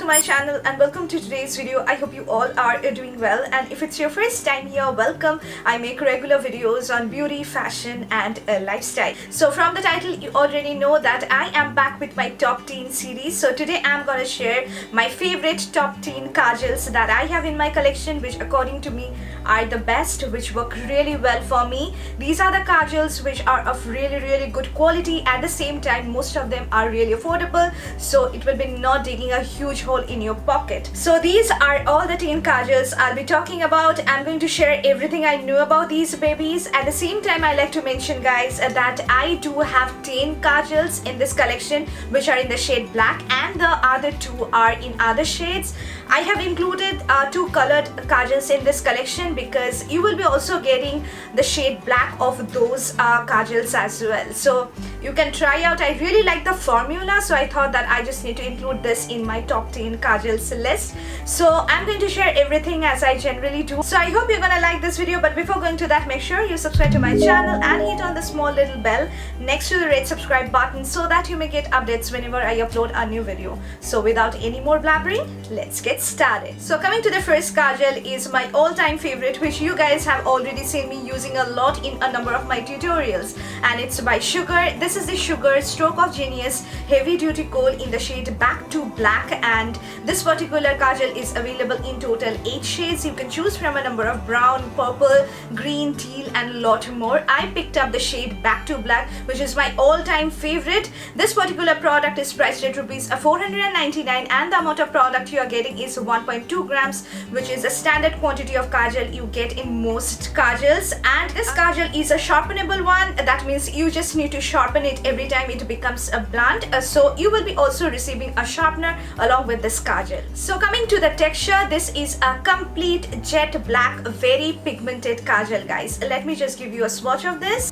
my channel and welcome to today's video. I hope you all are doing well, and if it's your first time here, welcome. I make regular videos on beauty, fashion and lifestyle. So from the title you already know that I am back with my top 10 series. So today I'm gonna share my favorite top 10 kajals that I have in my collection, which according to me are the best, which work really well for me. These are the kajals which are of really good quality. At the same time, most of them are really affordable, so it will be not digging a huge hole in your pocket. So these are all the 10 kajals I'll be talking about. I'm going to share everything I know about these babies. At the same time, I like to mention guys that I do have 10 kajals in this collection which are in the shade black, and the other 2 are in other shades. I have included 2 colored kajals in this collection because you will be also getting the shade black of those kajals as well, so you can try out. I really like the formula, so I thought that I just need to include this in my top 10 kajals list. So I'm going to share everything as I generally do. So I hope you're gonna like this video, but before going to that, make sure you subscribe to my channel and hit on the small little bell next to the red subscribe button so that you may get updates whenever I upload a new video. So without any more blabbering, let's get started. So coming to the first kajal is my all-time favorite, which you guys have already seen me using a lot in a number of my tutorials, and it's by Sugar. This is the Sugar Stroke of Genius Heavy Duty Kohl in the shade Back to Black, and this particular kajal is available in total 8 shades. You can choose from a number of brown, purple, green, teal and a lot more. I picked up the shade Back to Black, which is my all-time favorite. This particular product is priced at rupees 499, and the amount of product you are getting is 1.2 grams, which is a standard quantity of kajal you get in most kajals. And this kajal is a sharpenable one. That means you just need to sharpen it every time it becomes a blunt, so you will be also receiving a sharpener along with this kajal. So coming to the texture, this is a complete jet black, very pigmented kajal guys. Let me just give you a swatch of this.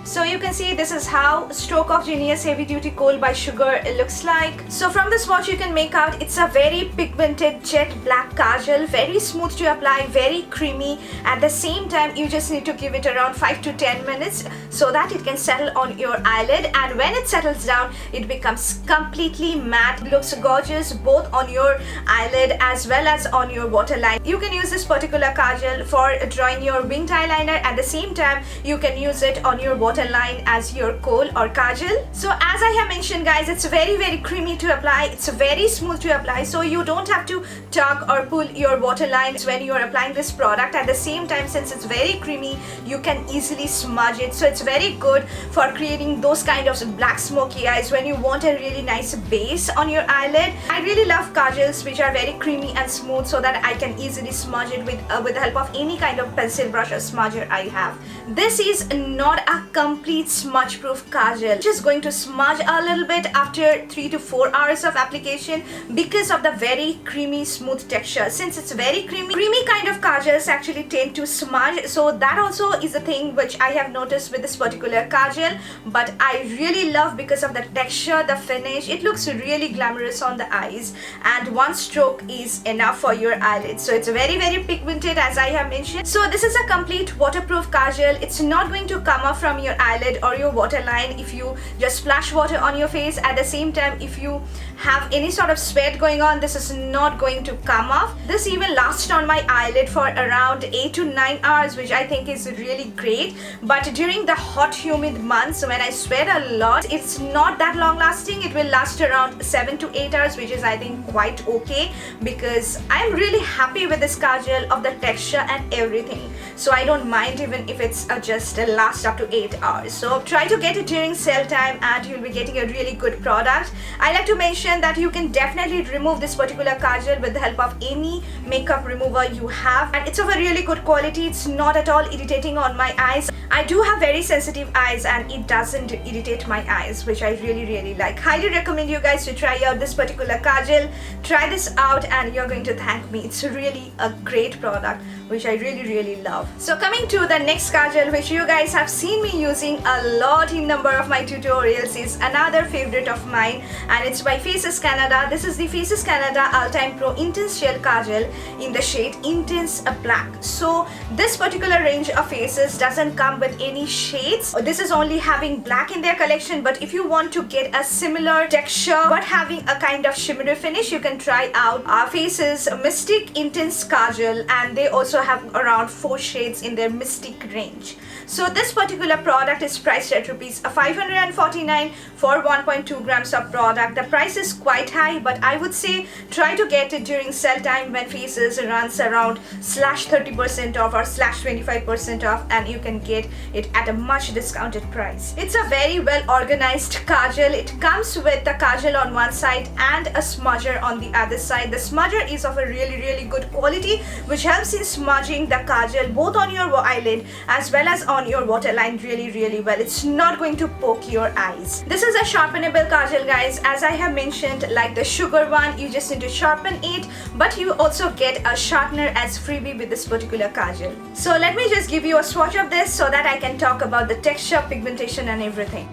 So you can see this is how Stroke of Genius Heavy Duty Kohl by Sugar looks like. So from the swatch you can make out it's a very pigmented jet black kajal, very smooth to apply, very creamy. At the same time, you just need to give it around 5 to 10 minutes so that it can settle on your eyelid, and when it settles down it becomes completely matte. It looks gorgeous both on your eyelid as well as on your waterline. You can use this particular kajal for drawing your winged eyeliner. At the same time, you can use it on your waterline as your kohl or kajal. So as I have mentioned guys, it's very creamy to apply, it's very smooth to apply, so you don't have to tug or pull your waterlines when you are applying this product. At the same time, since it's very creamy, you can easily smudge it, so it's very good for creating those kind of black smoky eyes when you want a really nice base on your eyelid. I really love kajals which are very creamy and smooth, so that I can easily smudge it with the help of any kind of pencil brush or smudger I have. This is not a complete smudge proof kajal. Just going to smudge a little bit after 3 to 4 hours of application because of the very creamy smooth texture. Since it's very creamy kind of kajals actually tend to smudge, so that also is a thing which I have noticed with this particular kajal, but I really love because of the texture, the finish. It looks really glamorous on the eyes, and one stroke is enough for your eyelids. So it's very pigmented as I have mentioned. So this is a complete waterproof kajal. It's not going to come off from your eyelid or your waterline if you just splash water on your face. At the same time, if you have any sort of sweat going on, this is not going to come off. This even lasts on my eyelid for around 8 to 9 hours, which I think is really great. But during the hot humid months when I sweat a lot, it's not that long lasting. It will last around 7 to 8 hours, which is I think quite okay, because I'm really happy with this kajal of the texture and everything. So I don't mind even if it's just last up to 8 hours. So try to get it during sale time and you'll be getting a really good product. I like to mention that you can definitely remove this particular kajal with the help of any makeup remover you have, and it's of a really good quality. It's not at all irritating on my eyes. I do have very sensitive eyes and it doesn't irritate my eyes, which I really like. Highly recommend you guys to try out this particular kajal. Try this out and you're going to thank me. It's really a great product which I really love. So coming to the next kajal which you guys have seen me using a lot in number of my tutorials is another favorite of mine, and it's by Faces Canada. This is the Faces Canada ULTIME Pro Intense Gel Kajal in the shade Intense Black. So this particular range of faces doesn't come with any shades. This is only having black in their collection, but if you want to get a similar texture but having a kind of shimmery finish, you can try out our Faces Mystic Intense Kajal, and they also have around 4 shades in their Mystic range. So this particular product is priced at rupees 549 for 1.2 grams of product. The price is quite high, but I would say try to get it during sale time when Faces runs around /30% off or /25% off, and you can get it at a much discounted price. It's a very well organized kajal. It comes with the kajal on one side and a smudger on the other side. The smudger is of a really good quality, which helps in smudging the kajal both on your eyelid as well as on your waterline really well. It's not going to poke your eyes. This is a sharpenable kajal, guys. As I have mentioned, like the sugar one, you just need to sharpen it, but you also get a sharpener as freebie with this particular kajal. So let me just give you a swatch of this so that I can talk about the texture, pigmentation and everything.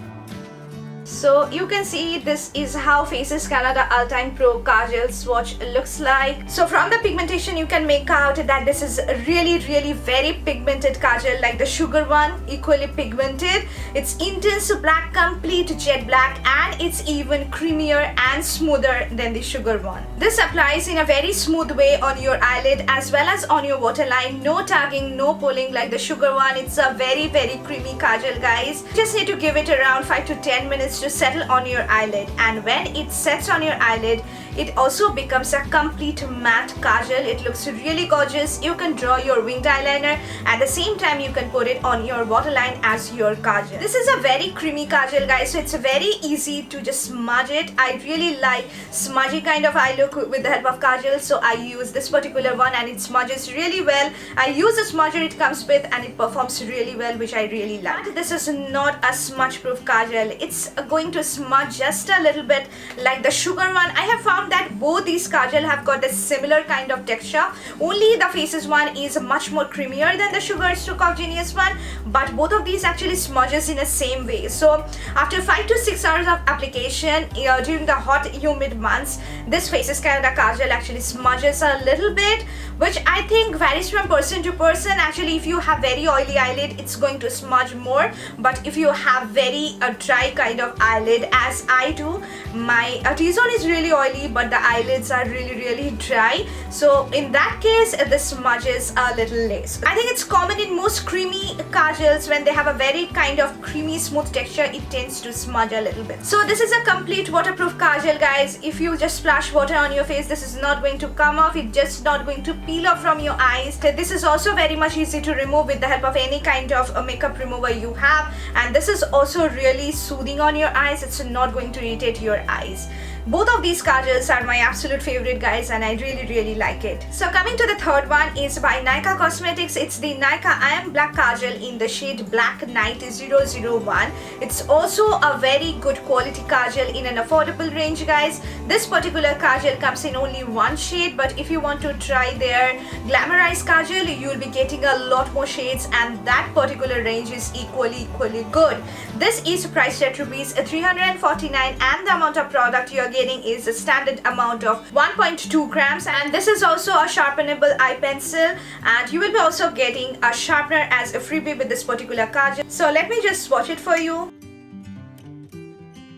So you can see this is how Faces Canada ULTIME Pro Kajal swatch looks like. So from the pigmentation you can make out that this is really very pigmented kajal, like the sugar one, equally pigmented. It's intense black, complete jet black, and it's even creamier and smoother than the sugar one. This applies in a very smooth way on your eyelid as well as on your waterline. No tugging, no pulling like the sugar one. It's a very creamy kajal, guys. Just need to give it around 5 to 10 minutes to settle on your eyelid, and when it sets on your eyelid, it also becomes a complete matte kajal. It looks really gorgeous. You can draw your winged eyeliner, at the same time you can put it on your waterline as your kajal. This is a very creamy kajal, guys, so it's very easy to just smudge it. I really like smudgy kind of eye look with the help of kajal, so I use this particular one and it smudges really well. I use the smudger it comes with and it performs really well, which I really like. But this is not a smudge proof kajal. It's going to smudge just a little bit like the sugar one. I have found that both these kajal have got a similar kind of texture, only the Faces one is much more creamier than the Sugar Stroke of Genius one, but both of these actually smudges in the same way. So after 5 to 6 hours of application during the hot humid months, this Faces Canada kajal actually smudges a little bit, which I think varies from person to person. Actually, if you have very oily eyelid, it's going to smudge more, but if you have very dry kind of eyelid as I do, my T-zone is really oily but the eyelids are really dry, so in that case the smudges a little less. I think it's common in most creamy kajals. When they have a very kind of creamy smooth texture, it tends to smudge a little bit. So this is a complete waterproof kajal, guys. If you just splash water on your face, this is not going to come off. It's just not going to peel off from your eyes. This is also very much easy to remove with the help of any kind of makeup remover you have, and this is also really soothing on your eyes. It's not going to irritate your eyes. Both of these kajals are my absolute favorite, guys, and I really like it. So coming to the third one is by NYKAA Cosmetics. It's the NYKAA EYEMBLACK Kajal in the shade Black Night 001. It's also a very good quality kajal in an affordable range, guys. This particular kajal comes in only one shade, but if you want to try their glamorized kajal, you'll be getting a lot more shades, and that particular range is equally good. This is priced at rupees 349, and the amount of product you're getting is a standard amount of 1.2 grams, and this is also a sharpenable eye pencil, and you will be also getting a sharpener as a freebie with this particular kajal. So let me just swatch it for you.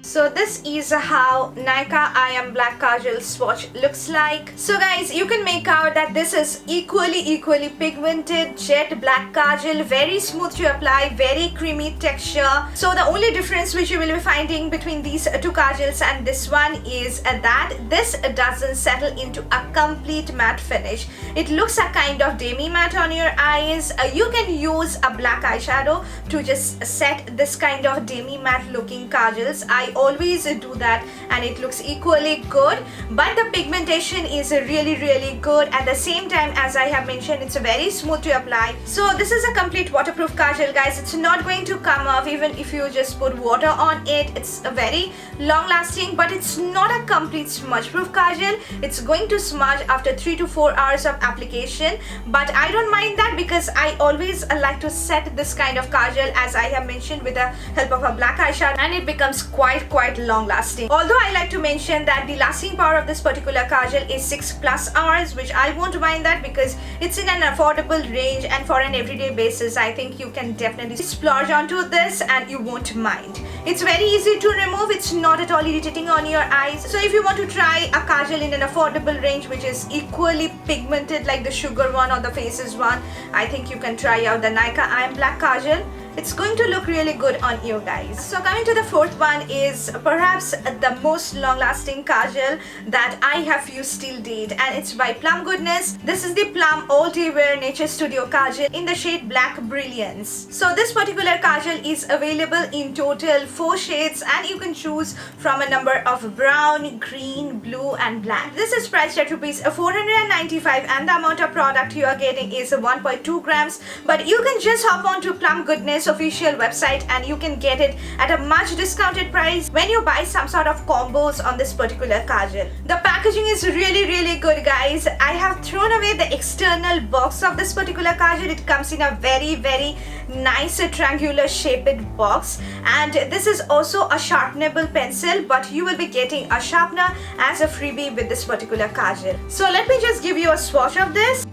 So this is how NYKAA EYEMBLACK Kajal swatch looks like. So guys, you can make out that this is equally pigmented jet black kajal, very smooth to apply, very creamy texture. So the only difference which you will be finding between these two kajals and this one is that this doesn't settle into a complete matte finish. It looks a kind of demi matte on your eyes. You can use a black eyeshadow to just set this kind of demi matte looking kajals. I always do that and it looks equally good, but the pigmentation is really good. At the same time, as I have mentioned, it's very smooth to apply. So this is a complete waterproof kajal, guys. It's not going to come off even if you just put water on it. It's a very long lasting, but it's not a complete smudge proof kajal. It's going to smudge after 3 to 4 hours of application, but I don't mind that because I always like to set this kind of kajal, as I have mentioned, with the help of a black eyeshadow, and it becomes quite long lasting. Although I like to mention that the lasting power of this particular kajal is 6+ hours, which I won't mind that because it's in an affordable range, and for an everyday basis I think you can definitely splurge onto this and you won't mind. It's very easy to remove. It's not at all irritating on your eyes. So if you want to try a kajal in an affordable range which is equally pigmented like the Sugar one or the Faces one, I think you can try out the NYKAA Black Kajal. It's going to look really good on you guys. So coming to the fourth one is perhaps the most long-lasting kajal that I have used till date, and it's by Plum Goodness. This is the Plum All Day Wear Nature Studio Kajal in the shade Black Brilliance. So this particular kajal is available in total 4 shades, and you can choose from a number of brown, green, blue and black. This is priced at rupees 495, and the amount of product you are getting is 1.2 grams. But you can just hop on to Plum Goodness official website and you can get it at a much discounted price when you buy some sort of combos on this particular kajal. The packaging is really good, guys. I have thrown away the external box of this particular kajal. It comes in a very nice triangular shaped box, and this is also a sharpenable pencil, but you will be getting a sharpener as a freebie with this particular kajal. So let me just give you a swatch of this.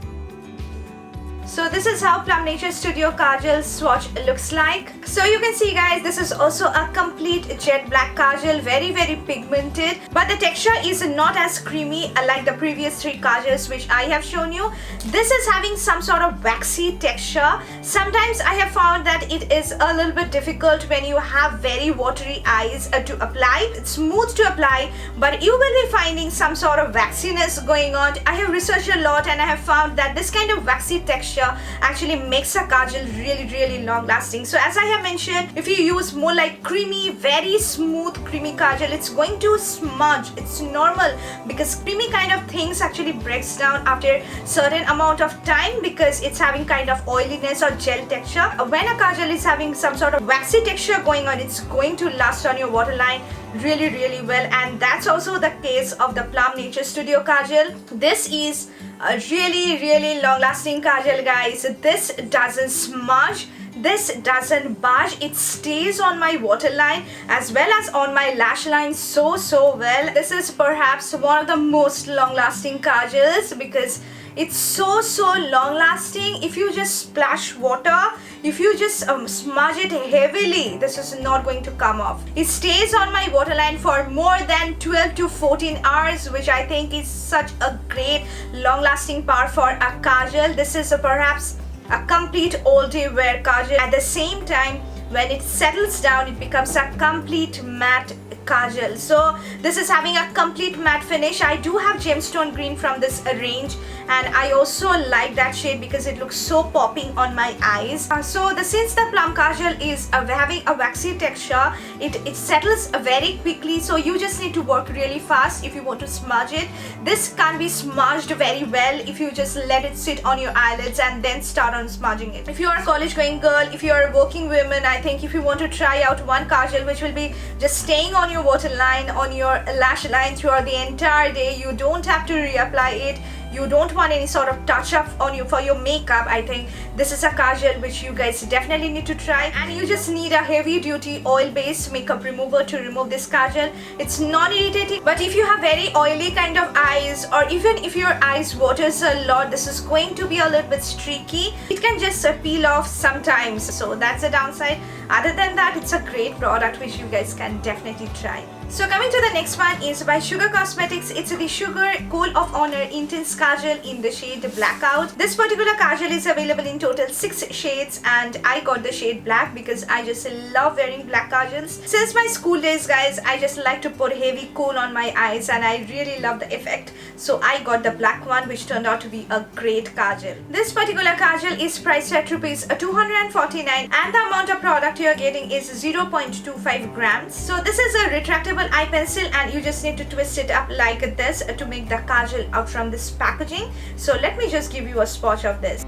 So this is how Plum Nature Studio Kajal swatch looks like. So you can see, guys, this is also a complete jet black kajal, very pigmented, but the texture is not as creamy like the previous 3 kajals which I have shown you. This is having some sort of waxy texture. Sometimes I have found that it is a little bit difficult when you have very watery eyes to apply. It's smooth to apply, but you will be finding some sort of waxiness going on. I have researched a lot and I have found that this kind of waxy texture actually makes a kajal really long lasting. So as I have mentioned, if you use more like creamy, very smooth creamy kajal, it's going to smudge. It's normal because creamy kind of things actually breaks down after certain amount of time because it's having kind of oiliness or gel texture. When a kajal is having some sort of waxy texture going on, it's going to last on your waterline really well, and that's also the case of the Plum Nature Studio Kajal. This is a really long lasting kajal, guys. This doesn't smudge, this doesn't budge. It stays on my waterline as well as on my lash line so well. This is perhaps one of the most long lasting kajals because it's so long lasting. If you just splash water, if you just smudge it heavily, this is not going to come off. It stays on my waterline for more than 12 to 14 hours, which I think is such a great long lasting power for a kajal. This is perhaps a complete all day wear kajal. At the same time, when it settles down, it becomes a complete matte kajal. So this is having a complete matte finish. I do have gemstone green from this range, and I also like that shade because it looks so popping on my eyes. Since the Plum Kajal is having a waxy texture, it settles very quickly, so you just need to work really fast if you want to smudge it. This can be smudged very well if you just let it sit on your eyelids and then start on smudging it. If you are a college going girl, if you are a working woman, I think if you want to try out one kajal which will be just staying on your waterline, on your lash line throughout the entire day, you don't have to reapply it, you don't want any sort of touch up on you for your makeup, I think this is a kajal which you guys definitely need to try. And you just need a heavy duty oil based makeup remover to remove this kajal. It's not irritating, but if you have very oily kind of eyes, or even if your eyes waters a lot, this is going to be a little bit streaky. It can just peel off sometimes, so that's the downside. Other than that, it's a great product which you guys can definitely try. So coming to the next one is by Sugar Cosmetics. It's the Sugar Coal of Honor Intense Kajal in the shade Blackout. This particular kajal is available in total 6 shades and I got the shade black because I just love wearing black kajals. Since my school days, guys, I just like to put heavy kohl on my eyes and I really love the effect. So I got the black one, which turned out to be a great kajal. This particular kajal is priced at rupees 249 and the amount of product you are getting is 0.25 grams. So this is a retractable eye pencil and you just need to twist it up like this to make the kajal out from this packaging. So let me just give you a swatch of this.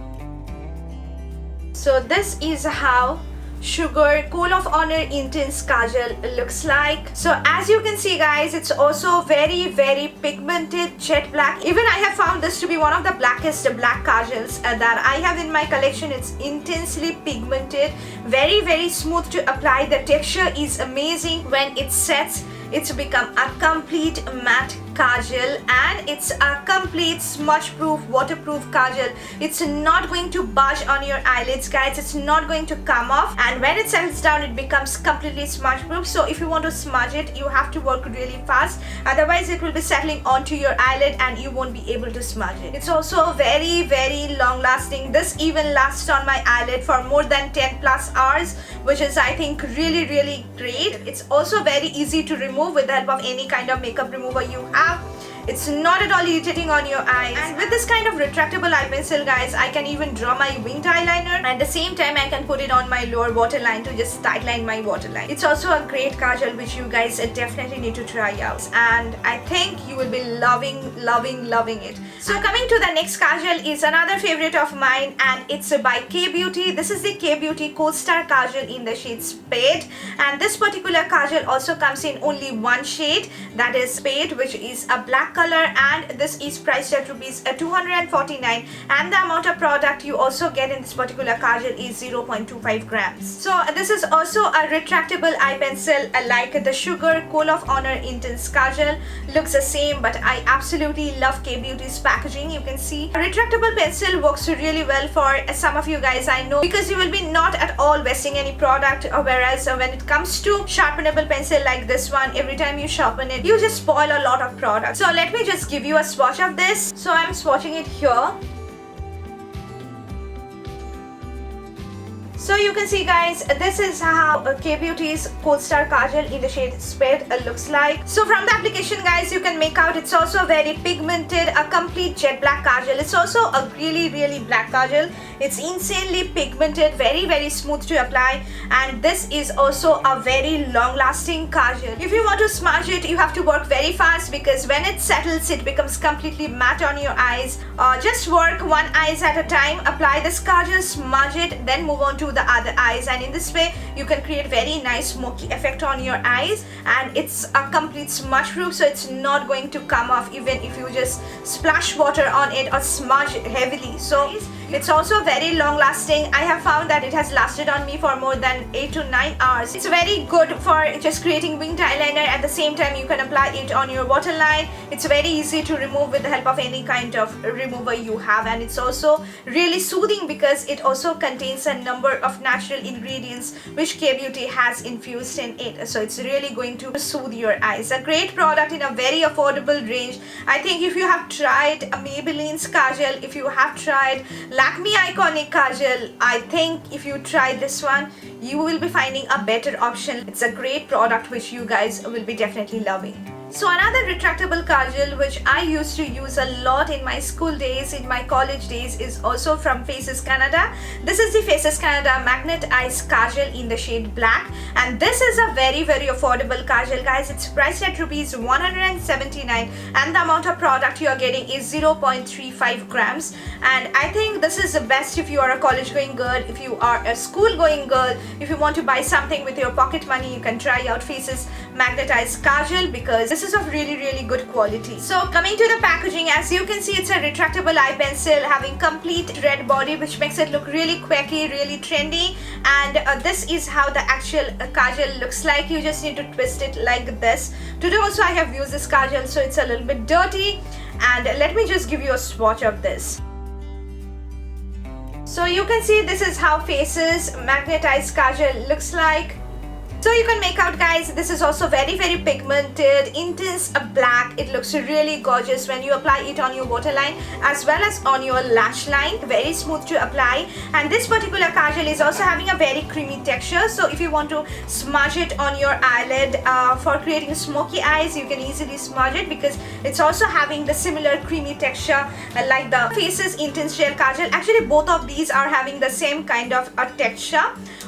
So this is how Sugar Coal of Honor Intense Kajal looks like. So as you can see, guys, it's also very pigmented jet black. Even I have found this to be one of the blackest black kajals that I have in my collection. It's intensely pigmented, very smooth to apply. The texture is amazing. When it sets, it's become a complete matte kajal and it's a complete smudge proof, waterproof kajal. It's not going to budge on your eyelids, guys. It's not going to come off, and when it settles down it becomes completely smudge proof. So if you want to smudge it, you have to work really fast, otherwise it will be settling onto your eyelid and you won't be able to smudge it. It's also very long lasting. This even lasts on my eyelid for more than 10 plus hours, which is I think really great. It's also very easy to remove with the help of any kind of makeup remover you have. It's not at all irritating on your eyes, and with this kind of retractable eye pencil, guys, I can even draw my winged eyeliner, and at the same time I can put it on my lower waterline to just tightline my waterline. It's also a great kajal which you guys definitely need to try out, and I think you will be loving it. So coming to the next kajal is another favorite of mine, and it's by K Beauty. This is the K Beauty Cold Star Kajal in the shade Spade, and this particular kajal also comes in only one shade, that is Spade, which is a black color, and this is priced at rupees 249 and the amount of product you also get in this particular kajal is 0.25 grams. So this is also a retractable eye pencil like the Sugar Coal of Honor Intense Kajal. Looks the same, but I absolutely love K Beauty's packaging. You can see a retractable pencil works really well for some of you guys, I know, because you will be not at all wasting any product, whereas when it comes to sharpenable pencil like this one, every time you sharpen it you just spoil a lot of product. So let me just give you a swatch of this. So I'm swatching it here. So you can see, guys, this is how K Beauty's Cold Star Kajal in the shade Spade looks like. So from the application, guys, you can make out it's also very pigmented, a complete jet black kajal. It's also a really black kajal. It's insanely pigmented, very smooth to apply, and this is also a very long lasting kajal. If you want to smudge it, you have to work very fast because when it settles it becomes completely matte on your eyes. Just work one eyes at a time, apply this kajal, smudge it, then move on to the other eyes, and in this way you can create very nice smoky effect on your eyes, and it's a complete smudge proof, so it's not going to come off even if you just splash water on it or smudge heavily. So it's also very long lasting. I have found that it has lasted on me for more than 8 to 9 hours. It's very good for just creating winged eyeliner. At the same time you can apply it on your waterline. It's very easy to remove with the help of any kind of remover you have, and it's also really soothing because it also contains a number of natural ingredients which K Beauty has infused in it, so it's really going to soothe your eyes. A great product in a very affordable range. I think if you have tried Maybelline's kajal, if you have tried Lakme Iconic Kajal, I think if you try this one you will be finding a better option. It's a great product which you guys will be definitely loving. So another retractable kajal which I used to use a lot in my school days, in my college days, is also from Faces Canada. This is the Faces Canada Magnetized Kajal in the shade Black, and this is a very affordable kajal, guys. It's priced at rupees 179 and the amount of product you are getting is 0.35 grams, and I think this is the best if you are a college going girl, if you are a school going girl, if you want to buy something with your pocket money, you can try out Faces Magnetized Kajal because this is of really good quality. So coming to the packaging, as you can see, it's a retractable eye pencil having complete red body which makes it look really quirky, really trendy, and this is how the actual kajal looks like. You just need to twist it like this. Today also I have used this kajal, so it's a little bit dirty, and let me just give you a swatch of this. So you can see this is how Faces Magnetized Kajal looks like. So you can make out, guys, this is also very pigmented, intense black. It looks really gorgeous when you apply it on your waterline as well as on your lash line. Very smooth to apply, and this particular kajal is also having a very creamy texture. So if you want to smudge it on your eyelid for creating smoky eyes, you can easily smudge it because it's also having the similar creamy texture like the Faces Intense Gel Kajal. Actually, both of these are having the same kind of a texture.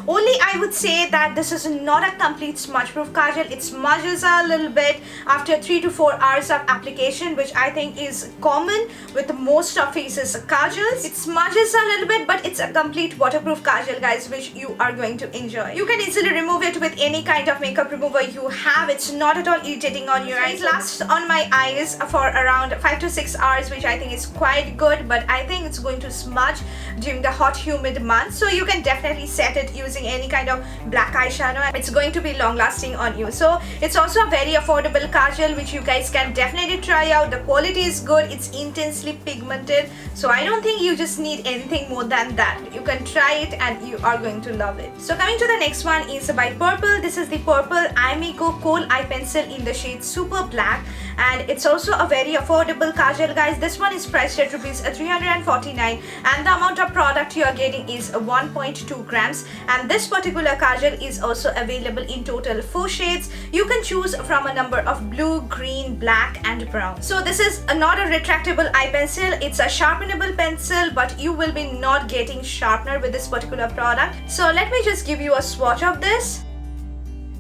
Only I would say that this is not a complete smudge proof kajal. It smudges a little bit after 3 to 4 hours of application, which I think is common with most of Faces kajals. It smudges a little bit, but it's a complete waterproof kajal, guys, which you are going to enjoy. You can easily remove it with any kind of makeup remover you have. It's not at all irritating on your eyes. It lasts on my eyes for around 5 to 6 hours, which I think is quite good, but I think it's going to smudge during the hot humid months. So you can definitely set it using any kind of black eyeshadow, and it's going to be long lasting on you. So it's also a very affordable kajal which you guys can definitely try out. The quality is good, it's intensely pigmented, so I don't think you just need anything more than that. You can try it and you are going to love it. So coming to the next one is by Purple. This is the Purple Eyemigo Kohl Eye Pencil in the shade Super Black, and it's also a very affordable kajal, guys. This one is priced at rupees 349, and the amount of product you are getting is 1.2 grams, and this particular kajal is also available in total 4 shades. You can choose from a number of blue, green, black and brown. So this is not a retractable eye pencil, it's a sharpenable pencil, but you will be not getting sharpener with this particular product. So let me just give you a swatch of this.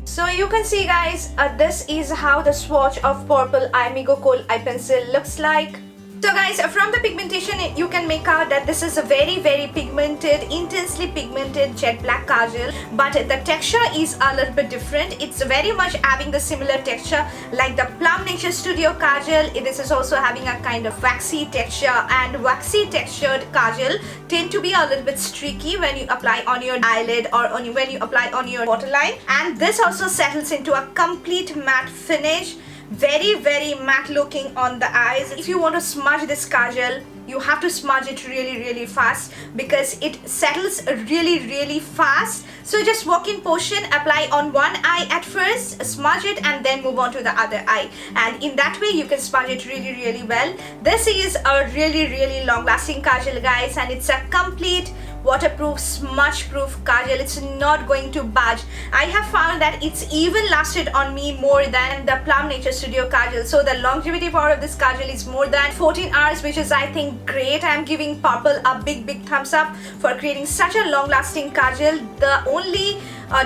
So you can see, guys, this is how the swatch of Purple Eyemigo Kohl Eye Pencil looks like. So guys, from the pigmentation you can make out that this is a very pigmented, intensely pigmented jet black kajal, but the texture is a little bit different. It's very much having the similar texture like the PLUM Nature Studio kajal. This is also having a kind of waxy texture, and waxy textured kajal tend to be a little bit streaky when you apply on your eyelid or when you apply on your waterline, and this also settles into a complete matte finish. Very matte looking on the eyes. If you want to smudge this kajal, you have to smudge it really fast because it settles really fast. So just walk in potion, apply on one eye at first, smudge it, and then move on to the other eye, and in that way you can smudge it really well. This is a really long lasting kajal, guys, and it's a complete waterproof, smudge proof kajal. It's not going to budge. I have found that it's even lasted on me more than the PLUM Nature Studio kajal. So the longevity power of this kajal is more than 14 hours, which is, I think, great. I'm giving Purple a big thumbs up for creating such a long lasting kajal. The only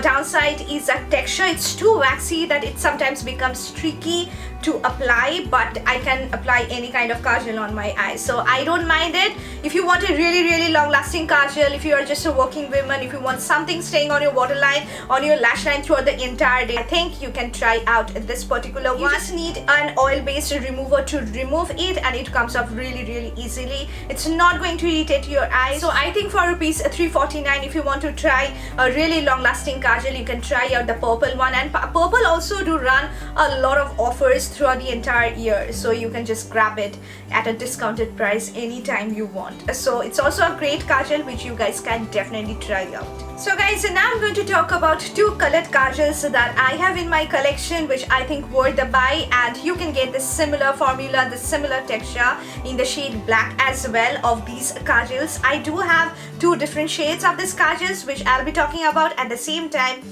downside is that texture. It's too waxy that it sometimes becomes streaky to apply, but I can apply any kind of kajal on my eyes, so I don't mind it. If you want a really long lasting kajal, if you are just a working woman, if you want something staying on your waterline, on your lash line throughout the entire day, I think you can try out this particular one. You just need an oil based remover to remove it, and it comes off really easily. It's not going to irritate your eyes. So I think for rupees 349, if you want to try a really long lasting kajal, you can try out the Purple one. And Purple also do run a lot of offers throughout the entire year, so you can just grab it at a discounted price anytime you want. So it's also a great kajal which you guys can definitely try out. So guys, now I'm going to talk about 2 colored kajals that I have in my collection, which I think worth the buy, and you can get this similar formula, this similar texture in the shade black as well of these kajals. I do have 2 different shades of these kajals which I'll be talking about at the same time.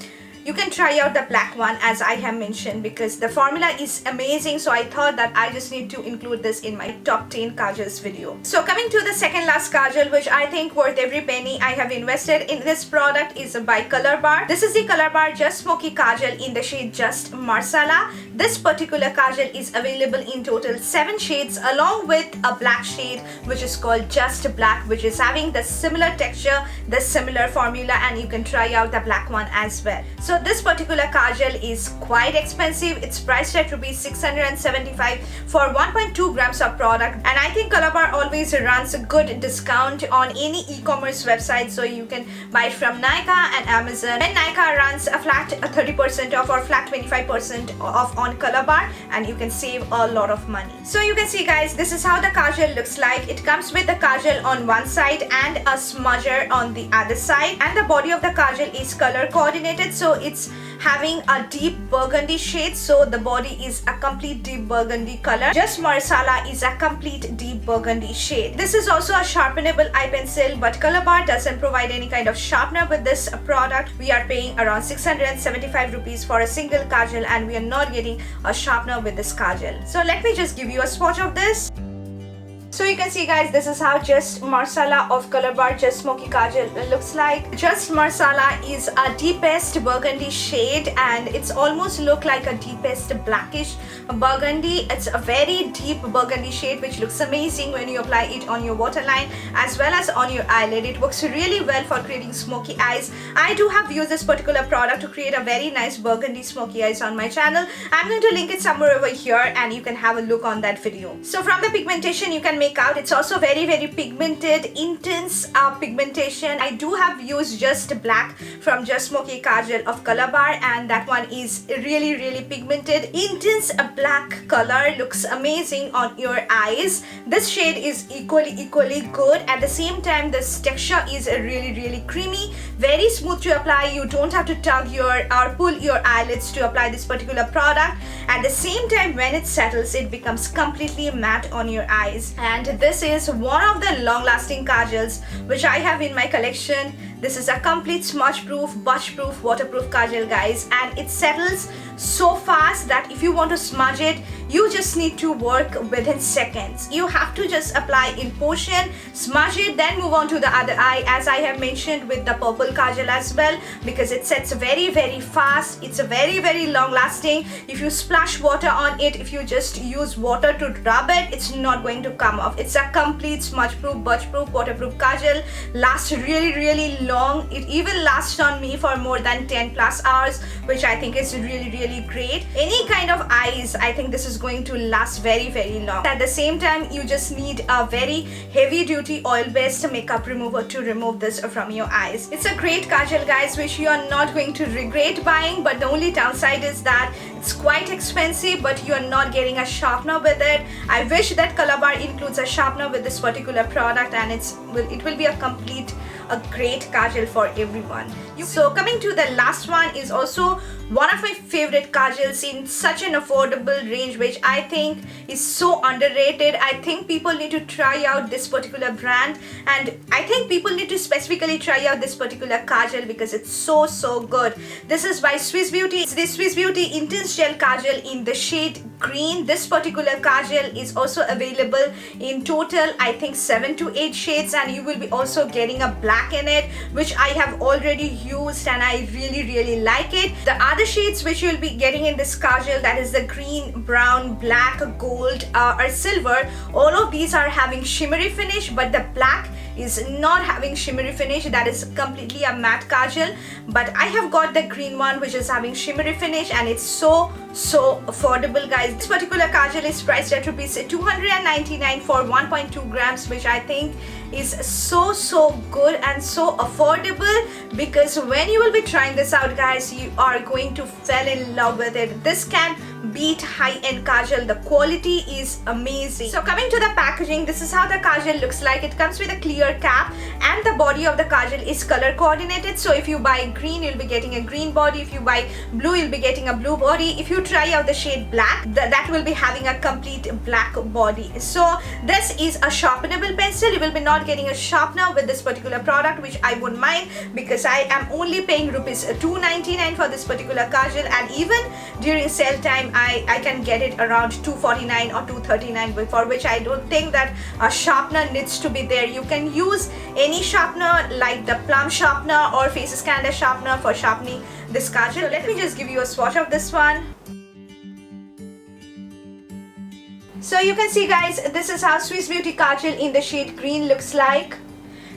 You can try out the black one, as I have mentioned, because the formula is amazing, so I thought that I just need to include this in my top 10 kajals video. So coming to the second last kajal, which I think worth every penny I have invested in this product, is by Color Bar. This is the Color Bar Just Smoky Kajal in the shade Just Marsala. This particular kajal is available in total 7 shades, along with a black shade which is called Just Black, which is having the similar texture, the similar formula, and you can try out the black one as well. So this particular kajal is quite expensive. It's priced at rupees 675 for 1.2 grams of product, and I think Color Bar always runs a good discount on any e-commerce website, so you can buy it from NYKAA and Amazon. And NYKAA runs a flat 30% off or flat 25% off on Color Bar, and you can save a lot of money. So you can see, guys, this is how the kajal looks like. It comes with the kajal on one side and a smudger on the other side, and the body of the kajal is color coordinated, so it's having a deep burgundy shade, so the body is a complete deep burgundy color. Just Marsala is a complete deep burgundy shade. This is also a sharpenable eye pencil, but Color Bar doesn't provide any kind of sharpener with this product. We are paying around 675 rupees for a single kajal, and we are not getting a sharpener with this kajal. So let me just give you a swatch of this. So you can see guys, this is how Just Marsala of Color Bar Just Smoky Kajal looks like. Just Marsala is a deepest burgundy shade, and it's almost look like a deepest blackish burgundy. It's a very deep burgundy shade which looks amazing when you apply it on your waterline as well as on your eyelid. It works really well for creating smoky eyes. I do have used this particular product to create a very nice burgundy smoky eyes on my channel. I'm going to link it somewhere over here and you can have a look on that video. So from the pigmentation you can make out it's also very pigmented, intense pigmentation. I do have used Just Black from Just Smoky Kajal of Color Bar, and that one is really pigmented, intense black color, looks amazing on your eyes. This shade is equally good. At the same time, this texture is really creamy, very smooth to apply. You don't have to tug or pull your eyelids to apply this particular product. At the same time, when it settles, it becomes completely matte on your eyes. And this is one of the long-lasting kajals which I have in my collection. This is a complete smudge-proof, budge-proof, waterproof kajal, guys, and it settles so fast that if you want to smudge it, you just need to work within seconds. You have to just apply in portion, smudge it, then move on to the other eye, as I have mentioned with the purple kajal as well, because it sets very fast. It's a very long-lasting. If you splash water on it, if you just use water to rub it, it's not going to come off. It's a complete smudge-proof, budge-proof, waterproof kajal. Lasts really long. It even lasts on me for more than 10+ hours, which I think is really great. Any kind of eyes, I think this is going to last very long. At the same time, you just need a very heavy duty oil-based makeup remover to remove this from your eyes. It's a great kajal, guys, which you are not going to regret buying, but the only downside is that it's quite expensive, but you are not getting a sharpener with it. I wish that Color Bar includes a sharpener with this particular product, and it will be a great kajal for everyone. So coming to the last one is also one of my favorite kajals in such an affordable range, which I think is so underrated. I think people need to try out this particular brand, and I think people need to specifically try out this particular kajal because it's so good. This is by Swiss Beauty. It's the Swiss Beauty Intense Gel Kajal in the shade green. This particular kajal is also available in total, I think, 7 to 8 shades, and you will be also getting a black in it, which I have already used and I really like it. The other shades which you'll be getting in this kajal, that is the green, brown, black, gold or silver, all of these are having shimmery finish, but the black is not having shimmery finish. That is completely a matte kajal, but I have got the green one which is having shimmery finish, and it's so affordable, guys. This particular kajal is priced at rupees 299 for 1.2 grams, which I think is so good and so affordable, because when you will be trying this out, guys, you are going to fall in love with it. This can beat high-end kajal. The quality is amazing. So coming to the packaging, this is how the kajal looks like. It comes with a clear cap, and the body of the kajal is color coordinated. So if you buy green, you'll be getting a green body. If you buy blue, you'll be getting a blue body. If you try out the shade black, that will be having a complete black body. So this is a sharpenable pencil. You will be not getting a sharpener with this particular product, which I won't mind, because I am only paying rupees 299 for this particular kajal, and even during sale time I can get it around 249 or 239, for which I don't think that a sharpener needs to be there. You can use any sharpener like the PLUM sharpener or Faces Canada sharpener for sharpening this kajal. So let me just give you a swatch of this one. So you can see, guys, this is how Swiss Beauty Kajal in the shade green looks like.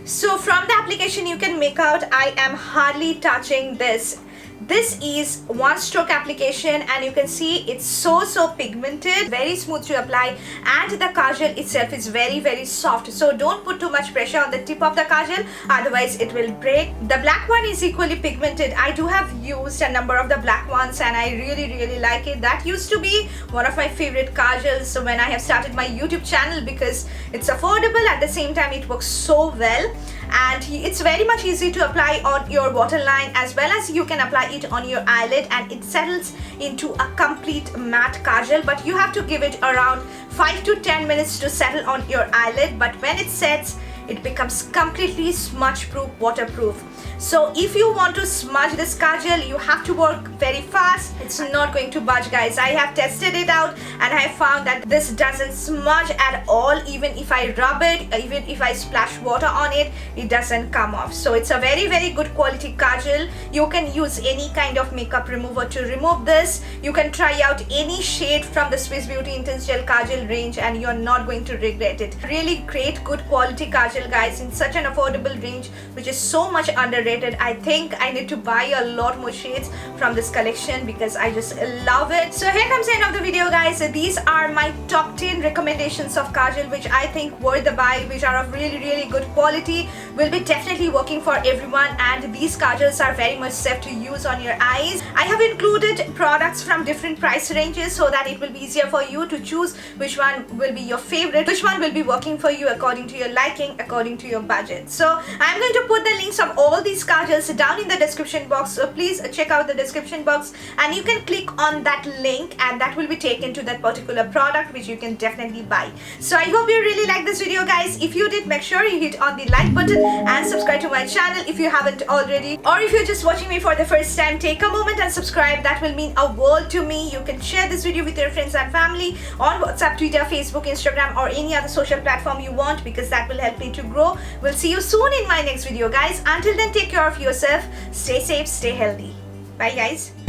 So from the application you can make out I am hardly touching this. This is one stroke application, and you can see it's so pigmented, very smooth to apply, and the kajal itself is very soft. So don't put too much pressure on the tip of the kajal, otherwise it will break. The black one is equally pigmented. I do have used a number of the black ones and I really like it. That used to be one of my favorite kajals when I have started my YouTube channel, because it's affordable, at the same time it works so well. and it's very much easy to apply on your waterline, as well as you can apply it on your eyelid, and it settles into a complete matte kajal. But you have to give it around 5 to 10 minutes to settle on your eyelid. But when it sets, it becomes completely smudge proof, waterproof. So if you want to smudge this kajal, you have to work very fast. It's not going to budge, guys. I have tested it out and I have found that this doesn't smudge at all. Even if I rub it, even if I splash water on it, it doesn't come off. So it's a very, very good quality kajal. You can use any kind of makeup remover to remove this. You can try out any shade from the Swiss Beauty Intense Gel Kajal range and you're not going to regret it. Really great, good quality kajal, guys, in such an affordable range, which is so much underrated. I think I need to buy a lot more shades from this collection because I just love it. So here comes the end of the video, guys. These are my top 10 recommendations of kajal which I think worth the buy, which are of really, really good quality, will be definitely working for everyone, and these kajals are very much safe to use on your eyes. I have included products from different price ranges so that it will be easier for you to choose which one will be your favorite, which one will be working for you according to your liking, according to your budget. So I'm going to put the links of all these kajals down in the description box, so please check out the description box and you can click on that link and that will be taken to that particular product which you can definitely buy. So I hope you really like this video, guys. If you did, make sure you hit on the like button and subscribe to my channel if you haven't already, or if you're just watching me for the first time, take a moment and subscribe. That will mean a world to me. You can share this video with your friends and family on WhatsApp, Twitter, Facebook, Instagram, or any other social platform you want, because that will help me to grow. We'll see you soon in my next video, guys. Until then, take care of yourself, stay safe, stay healthy. Bye, guys.